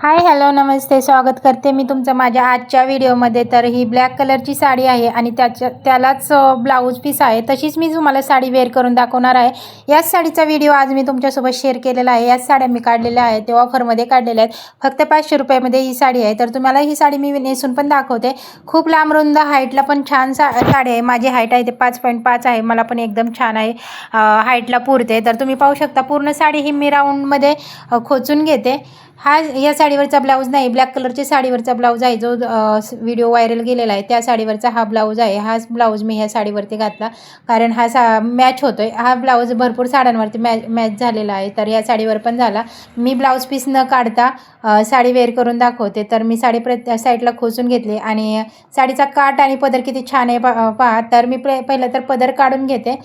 Hi hello नमस्ते, स्वागत करते मी तुमचं माझ्या आजच्या व्हिडिओमध्ये। तर ही ब्लॅक कलरची साडी आहे आणि त्यालाच ब्लाऊज पीस आहे, तशीच मी तुम्हाला साडी वेअर करून दाखवणार आहे। याच साडीचा व्हिडिओ आज मी तुमच्यासोबत शेअर केलेला आहे। याच साड्या मी काढलेल्या आहेत, ते ऑफरमध्ये काढलेल्या आहेत। फक्त 500 रुपयामध्ये ही साडी आहे। तर तुम्हाला ही साडी मी नेसून पण दाखवते। खूप लांब रुंद हाईटला पण छान साडी आहे। माझी हाईट आहे ते 5.5 आहे, मला पण एकदम छान आहे, हाईटला पुरते। तर तुम्ही पाहू शकता पूर्ण साडी ही मी राऊंडमध्ये खोचून घेते। या साडीवरचा ब्लाऊज नाही, ब्लॅक कलरच्या साडीवरचा ब्लाऊज आहे, जो व्हिडिओ व्हायरल गेलेला आहे त्या साडीवरचा हा ब्लाऊज आहे। हाच ब्लाऊज मी ह्या साडीवरती घातला, कारण हा मॅच होतोय। हा ब्लाऊज भरपूर साड्यांवरती मॅच झालेला आहे, तर या साडीवर पण झाला। मी ब्लाऊज पीस न काढता साडी वेअर करून दाखवते। तर मी साडी साईडला खोचून घेतली आणि साडीचा काठ आणि पदर किती छान आहे पहा। तर मी पहिलं तर पदर काढून घेते।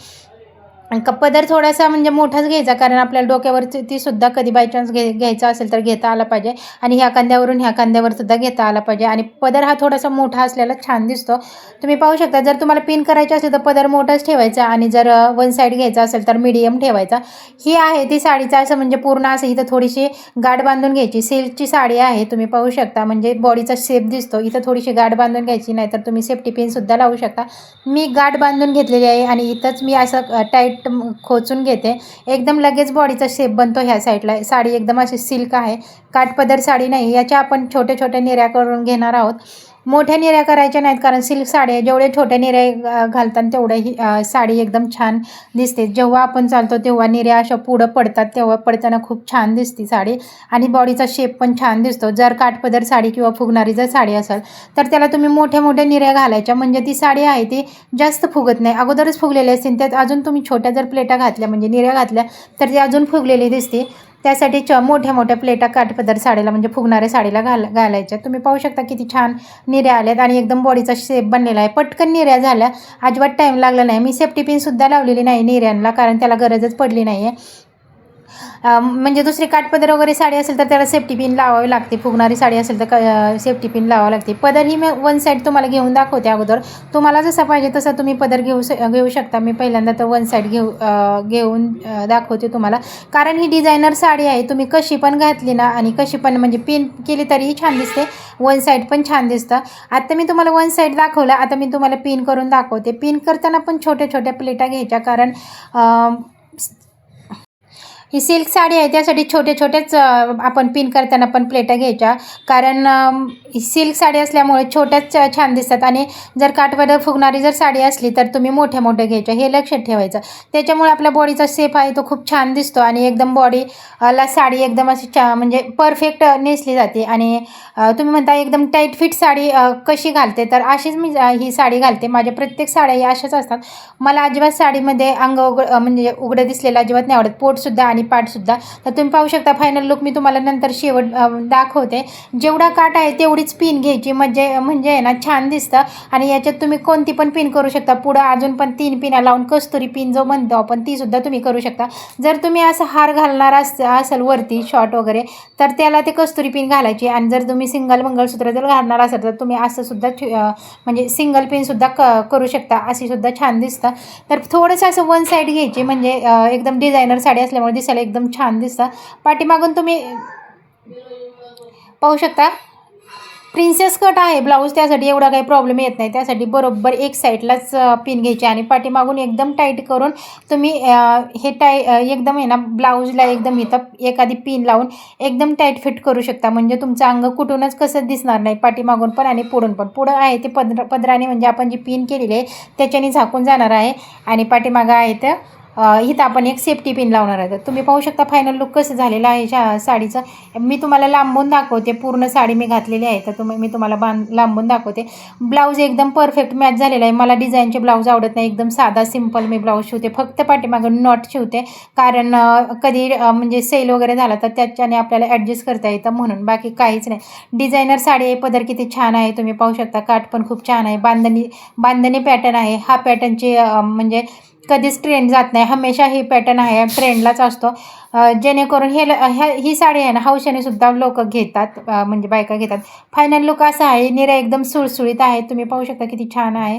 पदर थोडासा म्हणजे मोठाच घ्यायचा, कारण आपल्याला डोक्यावरती ती सुद्धा कधी बाय चान्स घ्यायचा असेल तर घेता आला पाहिजे, आणि ह्या खांद्यावरून ह्या खांद्यावर सुद्धा घेता आला पाहिजे। आणि पदर हा थोडासा मोठा असलेला छान दिसतो। तुम्ही पाहू शकता, जर तुम्हाला पिन करायचे असेल तर पदर मोठाच ठेवायचा, आणि जर वन साईड घ्यायचा असेल तर मीडियम ठेवायचा। ही आहे ती साडीचा असं म्हणजे पूर्ण असं इथं थोडीशी गाठ बांधून घ्यायची। सिल्कची साडी आहे, तुम्ही पाहू शकता, म्हणजे बॉडीचा शेप दिसतो। इथं थोडीशी गाठ बांधून घ्यायची, नाहीतर तुम्ही सेफ्टी पिन सुद्धा लावू शकता। मी गाठ बांधून घेतलेली आहे आणि इथंच मी असं टाईट खोचून घेते। एकदम लगेच बॉडीचा शेप बनतो ह्या साईडला। साडी एकदम अशी सिल्क आहे, काठपदर साडी नाही। याच्या आपण छोट्या छोट्या निर्या करून घेणार आहोत। मोठ्या निर्या करायच्या नाहीत, कारण सिल्क साडी आहे, जेवढे छोट्या निर्या घालतात तेवढे ही साडी एकदम छान दिसते। जेव्हा आपण चालतो तेव्हा निर्या अशा पुढं पडतात, तेव्हा पडताना खूप छान दिसते साडी, आणि बॉडीचा शेप पण छान दिसतो। जर काठपदर साडी किंवा फुगणारी जर साडी असेल तर त्याला तुम्ही मोठ्या मोठ्या निर्या घालायच्या, म्हणजे ती साडी आहे ती जास्त फुगत नाही। अगोदरच फुगलेली असतील, त्यात अजून तुम्ही छोट्या जर प्लेटा घातल्या म्हणजे निर्या घातल्या तर ती अजून फुगलेली दिसते। त्यासाठी मोठ्या मोठ्या प्लेटा काठपदर साडीला म्हणजे फुगणाऱ्या साडीला घालायच्या। तुम्ही पाहू शकता किती छान निर्या आल्यात आणि एकदम बॉडीचा शेप बनलेला आहे। पटकन निर्या झाल्या, अजिबात टाईम लागला नाही। मी सेफ्टी पिन सुद्धा लावलेली नाही निर्यांना, कारण त्याला गरजच पडली नाही आहे। म्हणजे दुसरी काठपदर वगैरे साडी असेल तर त्याला सेफ्टी पिन लावावी लागते, फुगणारी साडी असेल तर सेफ्टी पिन लावावी लागते। पदर ही मी वन साईड तुम्हाला घेऊन दाखवते अगोदर, तुम्हाला जसा पाहिजे तसा तुम्ही पदर घेऊ शकता। मी पहिल्यांदा तर वन साईड घेऊन दाखवते तुम्हाला, कारण ही डिझायनर साडी आहे। तुम्ही कशी पण घातली ना आणि कशी पण म्हणजे पिन केली तरीही छान दिसते, वन साईड पण छान दिसतं। आता मी तुम्हाला वन साईड दाखवलं, आता मी तुम्हाला पिन करून दाखवते। पिन करताना पण छोट्या छोट्या प्लेटा घ्यायच्या, कारण ही सिल्क साडी आहे त्यासाठी छोटे छोटेच आपण पिन करताना पण प्लेटा घ्यायच्या, कारण ही सिल्क साडी असल्यामुळे छोट्याच छान दिसतात। आणि जर काठपदर फुगणारी जर साडी असली तर तुम्ही मोठ्या मोठ्या घ्यायच्या, हे लक्षात ठेवायचं। त्याच्यामुळे आपल्या बॉडीचा शेप आहे तो खूप छान दिसतो, आणि एकदम बॉडीला साडी एकदम अशी म्हणजे परफेक्ट नेसली जाते। आणि तुम्ही म्हणता एकदम टाईट फिट साडी कशी घालते, तर अशीच मी ही साडी घालते। माझ्या प्रत्येक साड्या अशाच असतात। मला अजिबात साडीमध्ये अंग म्हणजे उघडं दिसलेलं अजिबात नाही आवडत, पोटसुद्धा आणि पाठसुद्धा। तर तुम्ही पाहू शकता फायनल लुक मी तुम्हाला नंतर शेवट दाखवते। जेवढा काठ आहे तेवढीच पिन घ्यायची, म्हणजे आहे ना छान दिसतं। आणि याच्यात तुम्ही कोणती पण पिन करू शकता। पुढं अजून पण 3 पिना लावून कस्तुरी पिन जो म्हणतो आपण ती सुद्धा तुम्ही करू शकता। जर तुम्ही असं हार घालणार असेल वरती शॉर्ट वगैरे, तर त्याला ते कस्तुरी पिन घालायची। आणि जर तुम्ही सिंगल मंगळसूत्र जर घालणार असेल तर तुम्ही असं सुद्धा म्हणजे सिंगल पिन सुद्धा करू शकता, अशी सुद्धा छान दिसतं। तर थोडंसं असं वन साईड घ्यायची, म्हणजे एकदम डिझायनर साडी असल्यामुळे दिसायला एकदम छान दिसतं। पाठीमागून तुम्ही पाहू शकता प्रिन्सेस कट आहे ब्लाऊज, त्यासाठी एवढा काही प्रॉब्लेम येत नाही। त्यासाठी बरोबर एक साईडलाच पिन घ्यायची आणि पाठीमागून एकदम टाईट करून तुम्ही हे एकदम आहे ना ब्लाऊजला एकदम इथं एखादी पिन लावून एकदम टाईट फिट करू शकता, म्हणजे तुमचं अंग कुठूनच कसं दिसणार नाही, पाठीमागून पण आणि पुढून पण। पुढं आहे ते पदराने म्हणजे आपण जी पिन केलेली आहे त्याच्याने झाकून जाणार आहे, आणि पाठीमागं आहे तर इथं आपण एक सेफ्टी पिन लावणार आहे। तर तुम्ही पाहू शकता फायनल लुक कसं झालेलं आहे साडीचं। मी तुम्हाला लांबून दाखवते, पूर्ण साडी मी घातलेली आहे तर मी तुम्हाला लांबून दाखवते। ब्लाऊज एकदम परफेक्ट मॅच झालेला आहे। मला डिझाईनचे ब्लाऊज आवडत नाही, एकदम साधा सिंपल मी ब्लाऊज शिवते, फक्त पाठीमागून नॉट शिवते, कारण कधी म्हणजे सेल वगैरे झाला तर त्याच्याने आपल्याला ॲडजस्ट करता येतं म्हणून, बाकी काहीच नाही। डिझायनर साडी आहे, पदर किती छान आहे तुम्ही पाहू शकता, काठ पण खूप छान आहे, बांधणी पॅटर्न आहे। हा पॅटर्नची म्हणजे कधीच ट्रेंड जात नाही, हमेशा ही पॅटर्न आहे ट्रेंडलाच असतो, जेणेकरून ही साडी आहे ना हौशाने सुद्धा लोक घेतात, म्हणजे बायका घेतात। फायनल लुक असा आहे, निरा एकदम सुळसुळीत आहे, तुम्ही पाहू शकता किती छान आहे।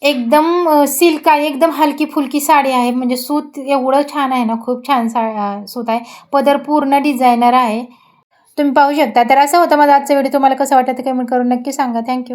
एकदम सिल्क आहे, एकदम हलकी फुलकी साडी आहे. म्हणजे सूत एवढं छान आहे ना, खूप छान सूत आहे. पदर पूर्ण डिझायनर आहे. तुम्ही पाहू शकता. तर असं होतं माझा आजचा व्हिडिओ. तुम्हाला कसं वाटतं ते कमेंट करून नक्की सांगा. थँक